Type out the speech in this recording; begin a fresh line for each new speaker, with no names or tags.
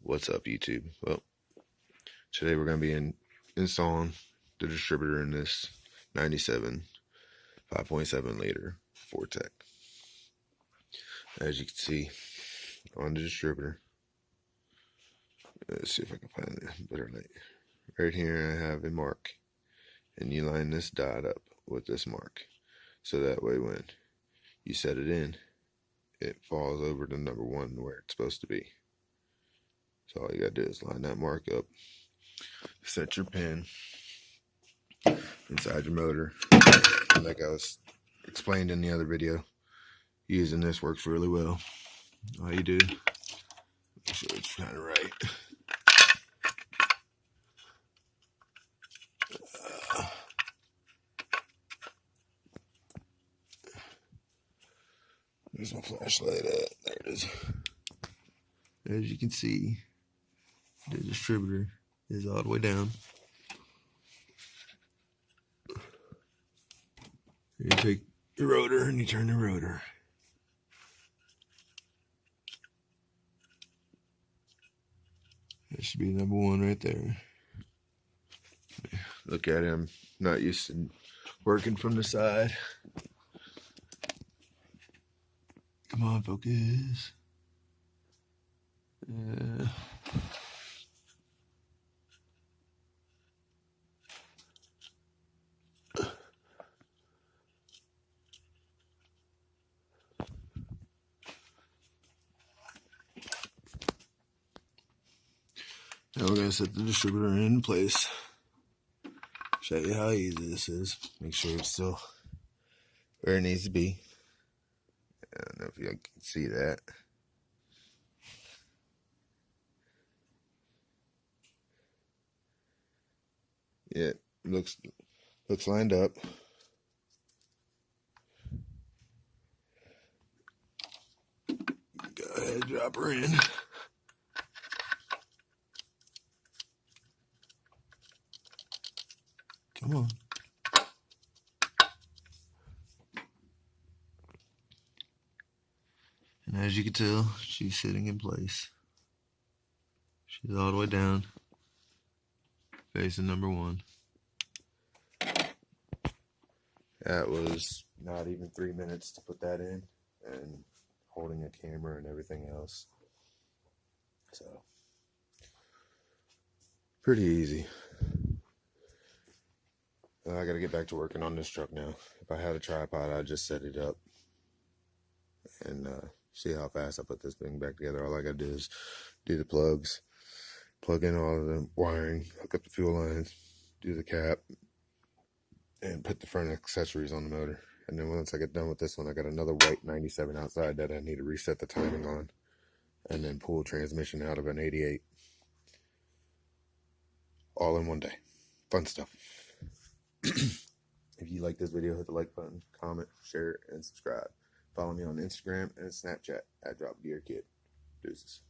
What's up, YouTube? Well, today we're going to be installing the distributor in this 97 5.7 liter Vortec. As you can see on the distributor, let's see if I can find a better light. Right here I have a mark, and you line this dot up with this mark, so that way when you set it in, it falls over to number 1 where it's supposed to be. So all you gotta do is line that mark up, set your pin inside your motor. Like I was explained in the other video, using this works really well. All you do, make sure it's kind of right. There's my flashlight at. There it is. As you can see, the distributor is all the way down. You take your rotor and you turn the rotor. That should be number 1 right there. Look at him, not used to working from the side. Come on, focus. Now we're going to set the distributor in place. Show you how easy this is. Make sure it's still where it needs to be. I don't know if you can see that. Yeah, looks lined up. Go ahead, drop her in. Come on. And as you can tell, she's sitting in place. She's all the way down, facing number 1. That was not even 3 minutes to put that in, and holding a camera and everything else. So, pretty easy. I gotta get back to working on this truck now. If I had a tripod, I'd just set it up and see how fast I put this thing back together. All I gotta do is do the plugs, plug in all of the wiring, hook up the fuel lines, do the cap, and put the front accessories on the motor. And then once I get done with this one, I got another white 97 outside that I need to reset the timing on, and then pull transmission out of an 88. All in one day. Fun stuff. If you like this video, hit the like button, comment, share, and subscribe. Follow me on Instagram and Snapchat at DropGearKid. Deuces.